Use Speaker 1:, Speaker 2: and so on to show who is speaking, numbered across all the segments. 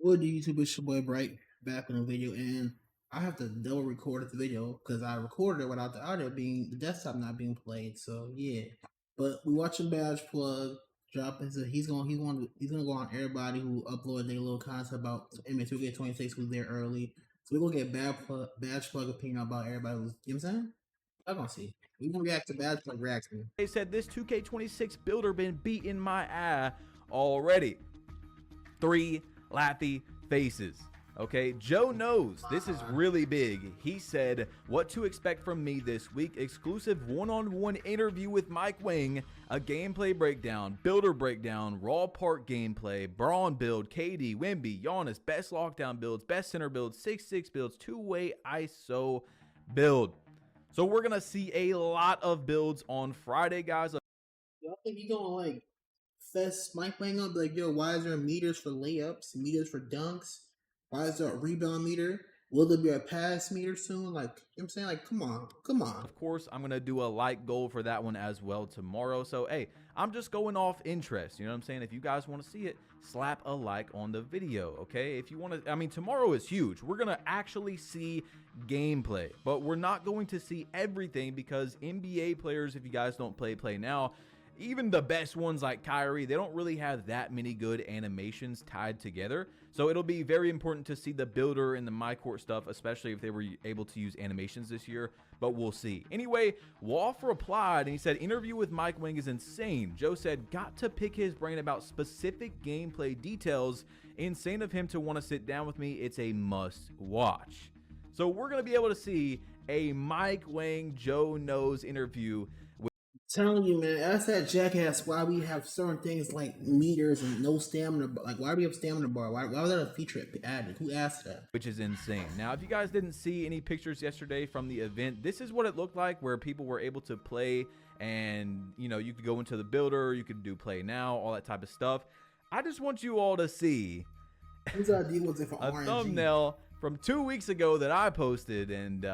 Speaker 1: What do YouTube? It's your boy Bright back in the video, and I have to double record the video because I recorded it without the audio being the desktop not being played. So yeah, but we watching Badge Plug drop into he's gonna go on everybody who uploaded their little content about MA2K26 who's there early. So we're gonna get Badge Plug opinion about everybody who's, you know what I'm saying? I'm gonna see. We're gonna react to Badge Plug reaction.
Speaker 2: They said this 2K26 builder been beating my ass already. 3 laughy faces. Okay, Joe knows this is really big. He said what to expect from me this week: exclusive one-on-one interview with Mike Wang, a gameplay breakdown, builder breakdown, raw part gameplay, Braun build, KD, Wemby, Giannis, best lockdown builds, best center builds, 6-6 builds, two-way ISO build. So we're gonna see a lot of builds on Friday, guys.
Speaker 1: Y'all think you gonna like fest Mike Wang up like, yo, why is there meters for layups, meters for dunks? Why is there a rebound meter? Will there be a pass meter soon? Like, you know what I'm saying? Like, come on.
Speaker 2: Of course, I'm going to do a like goal for that one as well tomorrow. So, hey, I'm just going off interest. You know what I'm saying? If you guys want to see it, slap a like on the video, okay? If you want to, I mean, tomorrow is huge. We're going to actually see gameplay, but we're not going to see everything because NBA players, if you guys don't play now, even the best ones like Kyrie, they don't really have that many good animations tied together. So it'll be very important to see the builder and the MyCourt stuff, especially if they were able to use animations this year, but we'll see. Anyway, Wolf replied and he said, interview with Mike Wang is insane. Joe said, got to pick his brain about specific gameplay details. Insane of him to want to sit down with me. It's a must watch. So we're going to be able to see a Mike Wang Joe Knows interview.
Speaker 1: Telling you, man, ask that jackass why we have certain things like meters and no stamina. Like, why do we have stamina bar? Why was that a feature added? Who asked that?
Speaker 2: Which is insane. Now, if you guys didn't see any pictures yesterday from the event, this is what it looked like, where people were able to play and, you know, you could go into the builder, you could do play now, all that type of stuff. I just want you all to see
Speaker 1: Whose idea was it for
Speaker 2: a
Speaker 1: RNG?
Speaker 2: thumbnail from 2 weeks ago that I posted, and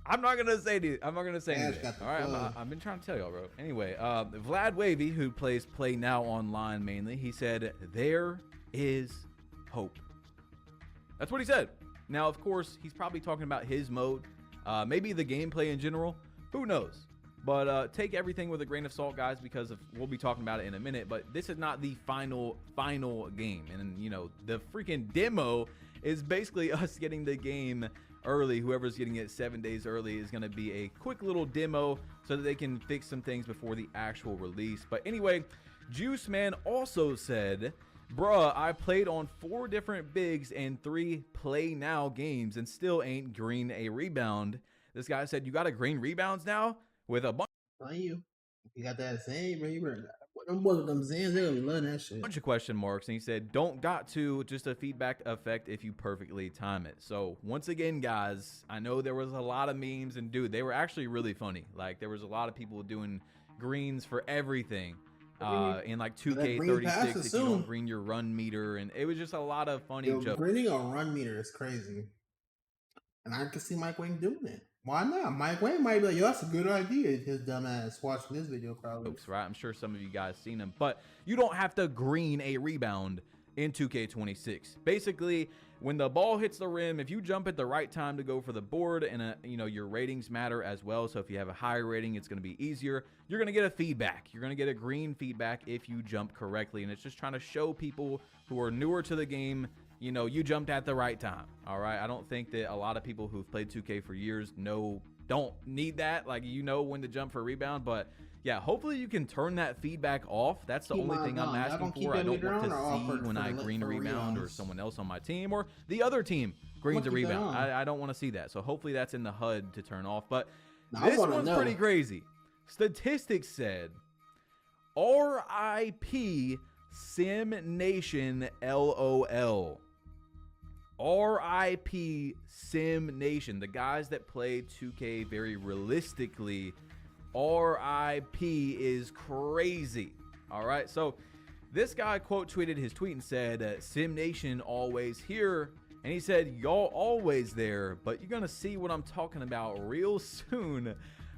Speaker 2: I'm not gonna say anything. All right, I've been trying to tell y'all, bro. Anyway, Vlad Wavy, who plays Play Now online mainly, he said there is hope. That's what he said. Now, of course, he's probably talking about his mode, maybe the gameplay in general. Who knows? But take everything with a grain of salt, guys, because we'll be talking about it in a minute. But this is not the final game, and you know the freaking demo is basically us getting the game early. Whoever's getting it 7 days early is going to be a quick little demo so that they can fix some things before the actual release. But anyway, Juice Man also said, bruh, I played on 4 different bigs and 3 play now games and still ain't green a rebound. This guy said, you got a green rebounds now with a bunch.
Speaker 1: You got that same, bro. Them boys, them Zans, they love that shit.
Speaker 2: Bunch of question marks, and he said, don't got to, just a feedback effect if you perfectly time it. So once again, guys, I know there was a lot of memes, and dude, they were actually really funny. Like, there was a lot of people doing greens for everything in like 2K36 if you don't green your run meter, and it was just a lot of funny jokes.
Speaker 1: Greening a run meter is crazy, and I can see Mike Wang doing it. Why not? Mike Wang might be like, yo, that's a good idea. His dumb ass watching this video probably.
Speaker 2: Right? I'm sure some of you guys seen him, but you don't have to green a rebound in 2K26. Basically, when the ball hits the rim, if you jump at the right time to go for the board, and you know, your ratings matter as well. So if you have a higher rating, it's going to be easier. You're going to get a feedback. You're going to get a green feedback if you jump correctly, and it's just trying to show people who are newer to the game, you know, you jumped at the right time. All right. I don't think that a lot of people who've played 2K for years don't need that. Like, you know when to jump for a rebound. But yeah, hopefully you can turn that feedback off. That's the only thing I'm asking for. I don't want to see when I green a rebound or someone else on my team or the other team greens a rebound. I don't want to see that. So hopefully that's in the HUD to turn off. But this one's pretty crazy. Statistics said RIP Sim Nation LOL. RIP Sim Nation, the guys that play 2K very realistically. RIP is crazy. All right, so this guy quote tweeted his tweet and said, Sim Nation always here. And he said, y'all always there, but you're gonna see what I'm talking about real soon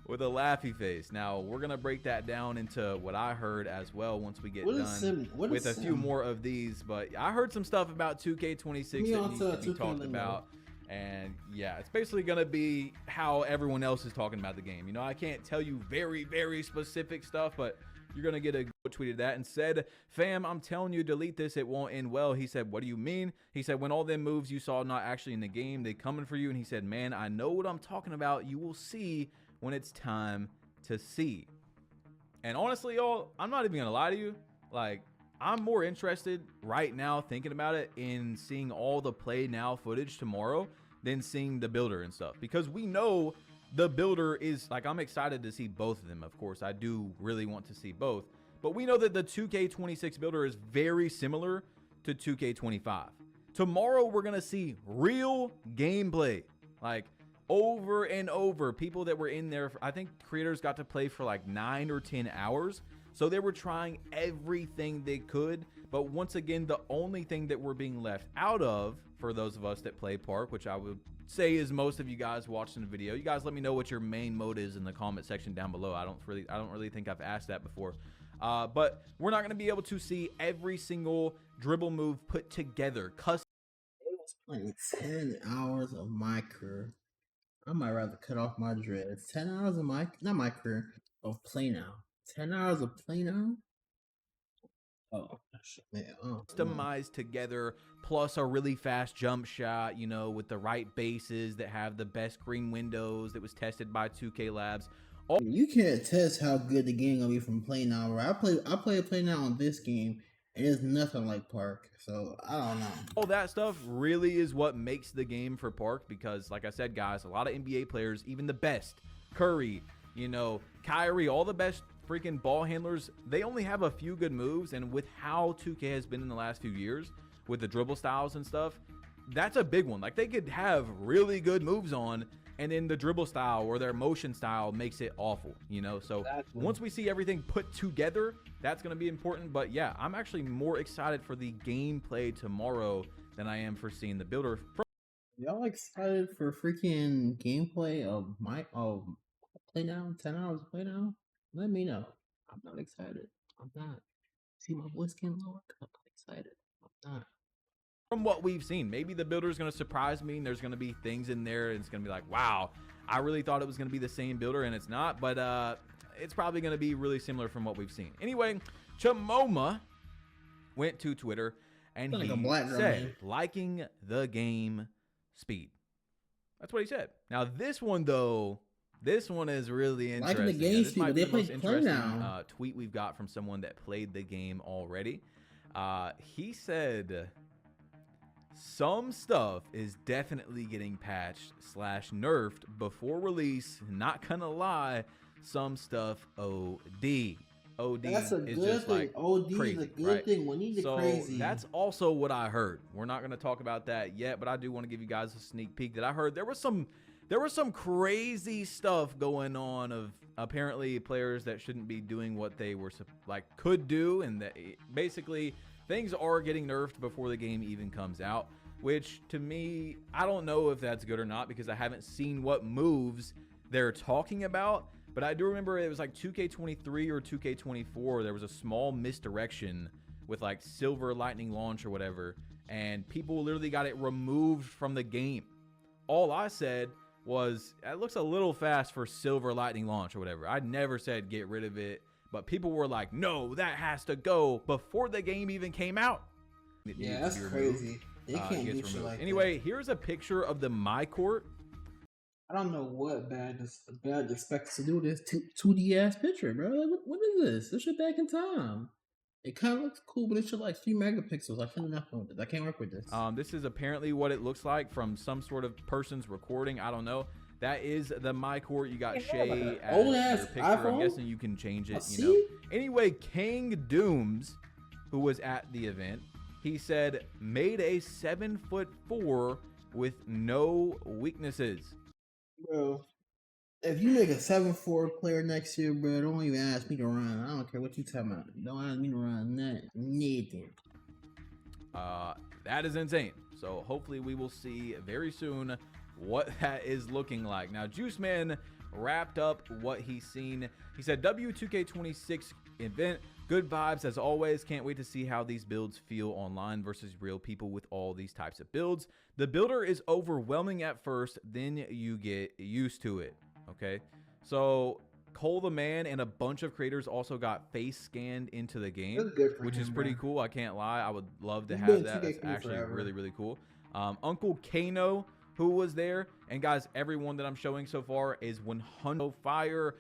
Speaker 2: with a laughy face. Now we're gonna break that down into what I heard as well once we get done with a few more of these. But I heard some stuff about 2K26 that needs to be talked about. And yeah, it's basically gonna be how everyone else is talking about the game. You know, I can't tell you very, very specific stuff, but you're gonna get a tweeted that and said, "Fam, I'm telling you, delete this. It won't end well." He said, "What do you mean?" He said, "When all them moves you saw not actually in the game, they coming for you." And he said, "Man, I know what I'm talking about. You will see when it's time to see." And honestly, y'all, I'm not even gonna lie to you. Like, I'm more interested right now thinking about it in seeing all the play now footage tomorrow than seeing the builder and stuff, because we know the builder is like, I'm excited to see both of them. Of course, I do really want to see both, but we know that the 2K26 builder is very similar to 2K25. Tomorrow, we're going to see real gameplay, like over and over. People that were in there, I think creators got to play for like 9 or 10 hours. So they were trying everything they could. But once again, the only thing that we're being left out of, for those of us that play Park, which I would say is most of you guys watching the video, you guys let me know what your main mode is in the comment section down below. I don't really think I've asked that before. But we're not going to be able to see every single dribble move put together. Custom.
Speaker 1: It was playing 10 hours of MyCareer. I might rather cut off my dreads. 10 hours of of play now. 10 hours of play now? Oh, man.
Speaker 2: Customized together, plus a really fast jump shot, you know, with the right bases that have the best screen windows that was tested by 2K Labs.
Speaker 1: You can't test how good the game gonna be from play now, right? I play play now on this game, and it's nothing like Park, so I don't know.
Speaker 2: All that stuff really is what makes the game for Park, because like I said, guys, a lot of NBA players, even the best, Curry, you know, Kyrie, all the best freaking ball handlers, they only have a few good moves. And with how 2K has been in the last few years with the dribble styles and stuff, that's a big one. Like, they could have really good moves on, and then the dribble style or their motion style makes it awful, you know? So once we see everything put together, that's going to be important. But yeah, I'm actually more excited for the gameplay tomorrow than I am for seeing the builder.
Speaker 1: Y'all excited for freaking gameplay of play now? 10 hours of play now? Let me know. I'm not excited. I'm not. See my voice getting lower? I'm not excited. I'm not.
Speaker 2: From what we've seen, maybe the builder is going to surprise me, and there's going to be things in there, and it's going to be like, wow, I really thought it was going to be the same builder, and it's not. But it's probably going to be really similar from what we've seen. Anyway, Chamoma went to Twitter, and he said, liking the game speed. That's what he said. Now, this one, though, this one is really interesting.
Speaker 1: Liking the game speed, but they play play now.
Speaker 2: Tweet we've got from someone that played the game already. He said, some stuff is definitely getting patched / nerfed before release. Not gonna lie, some stuff OD. OD
Speaker 1: that's a
Speaker 2: is
Speaker 1: good
Speaker 2: just
Speaker 1: thing.
Speaker 2: like
Speaker 1: OD
Speaker 2: crazy,
Speaker 1: is a good
Speaker 2: right?
Speaker 1: thing. We need
Speaker 2: So
Speaker 1: crazy.
Speaker 2: that's also what I heard. We're not gonna talk about that yet, but I do want to give you guys a sneak peek that I heard. There was some crazy stuff going on of apparently players that shouldn't be doing what they were could do, and that basically things are getting nerfed before the game even comes out, which to me, I don't know if that's good or not, because I haven't seen what moves they're talking about. But I do remember it was like 2K23 or 2K24. There was a small misdirection with like Silver Lightning Launch or whatever, and people literally got it removed from the game. All I said was, it looks a little fast for Silver Lightning Launch or whatever. I never said get rid of it, but people were like, no, that has to go before the game even came out.
Speaker 1: Yeah, that's crazy. They can't do shit like
Speaker 2: anyway,
Speaker 1: that.
Speaker 2: Here's a picture of the MyCourt.
Speaker 1: I don't know what bad expects to do with this 2D ass picture, bro. Like, what is this? This shit back in time. It kind of looks cool, but it's just like 3 megapixels. I can't enough with this. I can't work with this.
Speaker 2: This is apparently what it looks like from some sort of person's recording. I don't know. That is the MyCourt. You got Shay as your picture.
Speaker 1: iPhone?
Speaker 2: I'm guessing you can change it. You know. Anyway, King Dooms, who was at the event, he said, made a 7'4" with no weaknesses.
Speaker 1: Bro, if you make a 7'4" player next year, bro, don't even ask me to run. I don't care what you talking about. Don't ask me to run nothing.
Speaker 2: That is insane. So hopefully we will see very soon what that is looking like. Now, Juice Man wrapped up what he's seen. He said, W2K26 event, good vibes as always. Can't wait to see how these builds feel online versus real people with all these types of builds. The builder is overwhelming at first, then you get used to it. Okay, so Cole the Man and a bunch of creators also got face scanned into the game, which is pretty cool. I can't lie. I would love to have that. That's actually really, really cool. Uncle Kano, who was there, and guys, everyone that I'm showing so far is 100 fire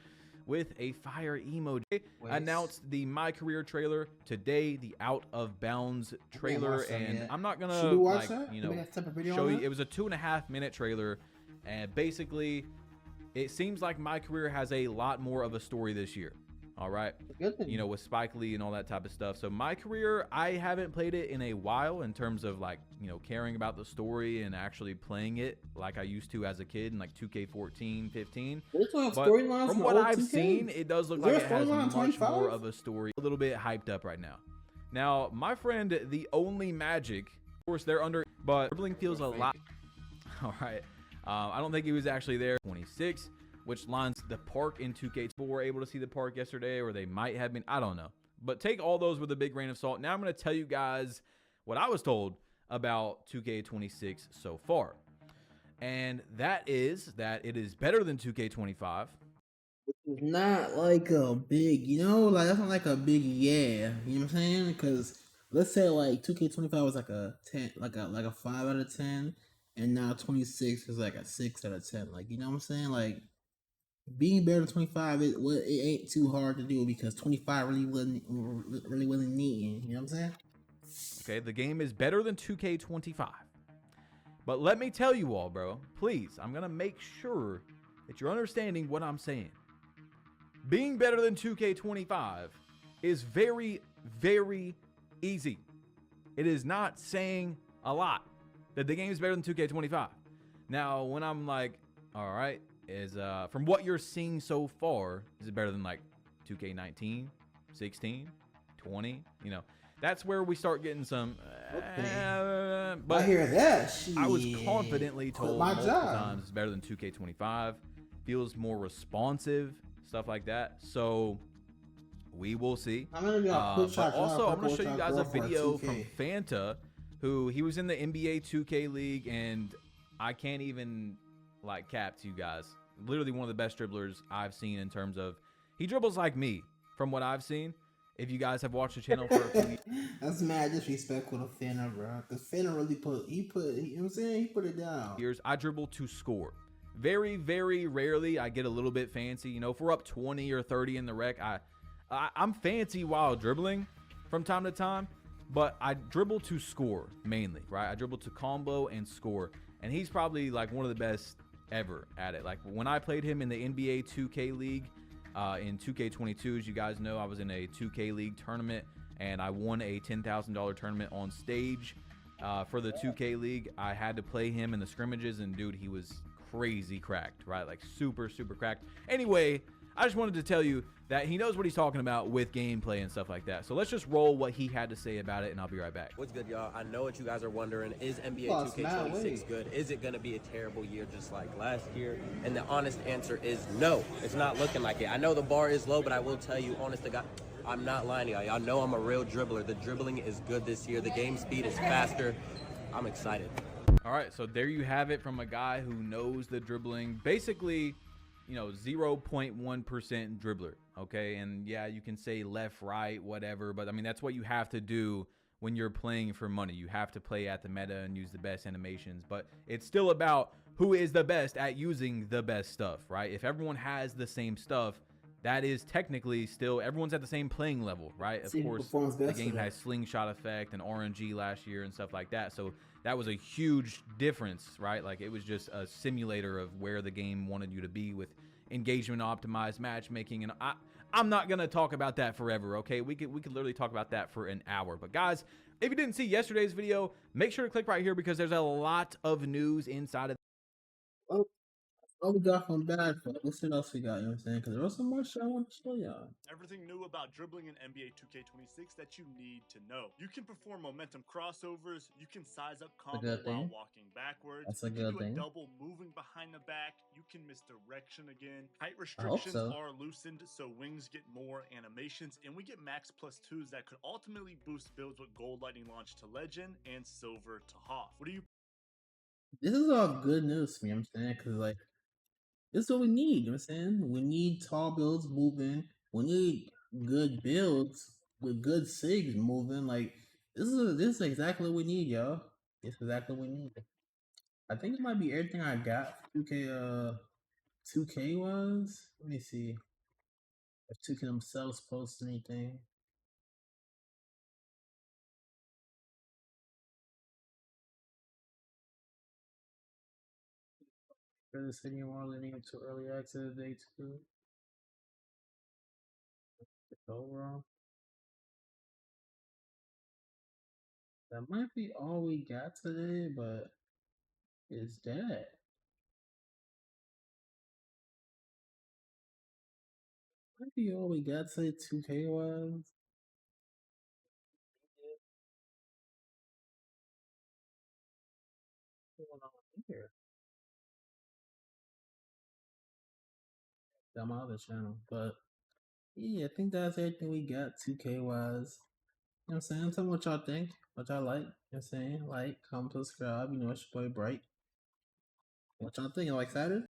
Speaker 2: with a fire emoji. Announced the MyCareer trailer today, the Out of Bounds trailer, and I'm not gonna like, you know, show you. It was a 2.5-minute trailer, and basically it seems like MyCareer has a lot more of a story this year. All right, you know, with Spike Lee and all that type of stuff. So MyCareer, I haven't played it in a while in terms of like, you know, caring about the story and actually playing it like I used to as a kid in like 2K14, 15. But from what I've seen, it does look like it has much more of a story. A little bit hyped up right now. Now, my friend, the Only Magic, of course, they're under, but dribbling feels a lot. All right, I don't think he was actually there. 26. Which lines the park in 2K. People were able to see the park yesterday, or they might have been. I don't know. But take all those with a big grain of salt. Now I'm going to tell you guys what I was told about 2K26 so far. And that is that it is better than 2K25.
Speaker 1: Which is not like a big, you know, like that's not like a big yeah. You know what I'm saying? Because let's say like 2K25 was like a 10, like a 5 out of 10, and now 26 is like a 6 out of 10. Like, you know what I'm saying? Like, being better than 25, it ain't too hard to do because 25 really wasn't needing. You know what I'm saying?
Speaker 2: Okay, the game is better than 2K25. But let me tell you all, bro, please, I'm going to make sure that you're understanding what I'm saying. Being better than 2K25 is very, very easy. It is not saying a lot that the game is better than 2K25. Now, when I'm like, all right, is from what you're seeing so far, is it better than like 2K19, 16, 20? You know, that's where we start getting some. But
Speaker 1: I hear that. Shit.
Speaker 2: I was confidently told multiple times it's better than 2K25. Feels more responsive, stuff like that. So we will see. But also, I'm gonna show you guys a video from Fanta, who he was in the NBA 2K League, and I can't even like cap to you guys. Literally one of the best dribblers I've seen in terms of, he dribbles like me from what I've seen. If you guys have watched the channel for a few years.
Speaker 1: That's mad disrespectful to Fanta, bro. Because Fanta really you know what I'm saying? He put it down.
Speaker 2: I dribble to score. Very, very rarely I get a little bit fancy. You know, if we're up 20 or 30 in the rec, I'm fancy while dribbling from time to time, but I dribble to score mainly, right? I dribble to combo and score. And he's probably like one of the best ever at it. Like when I played him in the NBA 2K League in 2K22, as you guys know, I was in a 2K League tournament and I won a $10,000 tournament on stage for the 2K League. I had to play him in the scrimmages, and dude, he was crazy cracked, right? Like super, super cracked. Anyway, I just wanted to tell you that he knows what he's talking about with gameplay and stuff like that. So let's just roll what he had to say about it, and I'll be right back.
Speaker 3: What's good, y'all? I know what you guys are wondering. Is NBA 2K26 good? Is it going to be a terrible year just like last year? And the honest answer is no. It's not looking like it. I know the bar is low, but I will tell you, honest to God, I'm not lying to y'all. Y'all know I'm a real dribbler. The dribbling is good this year. The game speed is faster. I'm excited.
Speaker 2: All right, so there you have it from a guy who knows the dribbling. Basically, you know, 0.1% dribbler, okay? And yeah, you can say left, right, whatever, but I mean, that's what you have to do when you're playing for money. You have to play at the meta and use the best animations, but it's still about who is the best at using the best stuff, right? If everyone has the same stuff, that is technically still, everyone's at the same playing level, right? Of course, the game has slingshot effect and RNG last year and stuff like that, so that was a huge difference, right? Like it was just a simulator of where the game wanted you to be with engagement optimized matchmaking. And I'm not gonna talk about that forever, okay? We could literally talk about that for an hour. But guys, if you didn't see yesterday's video, make sure to click right here because there's a lot of news inside of
Speaker 1: What we got from bad for? Let's see what else we got, you know what I'm saying? Because there was some more shit I want to show y'all.
Speaker 4: Everything new about dribbling in NBA 2K26 that you need to know. You can perform momentum crossovers, you can size up combo while walking backwards,
Speaker 1: That's a
Speaker 4: you can
Speaker 1: good
Speaker 4: do
Speaker 1: thing.
Speaker 4: a double moving behind the back, you can misdirection again. Height restrictions are loosened, so wings get more animations, and we get max +2s that could ultimately boost builds with Gold Lightning Launch to Legend and Silver to Hoth. What do you?
Speaker 1: This is all good news for me, I'm saying, because like this is what we need, you know what I'm saying? We need tall builds moving. We need good builds with good SIGs moving. Like this is exactly what we need, y'all. It's exactly what we need. I think it might be everything I got for 2K was. Let me see if 2K themselves post anything. For the city more leading up to early access day 2. Overall, that might be all we got today, but is that? Might be all we got today 2K wise. What's going on here? That my other channel, but yeah, I think that's everything we got 2K wise. You know what I'm saying? Tell me what y'all think, what y'all like. You know what I'm saying? Like, comment, subscribe. You know, it's your boy Bright. What y'all think? Y'all excited?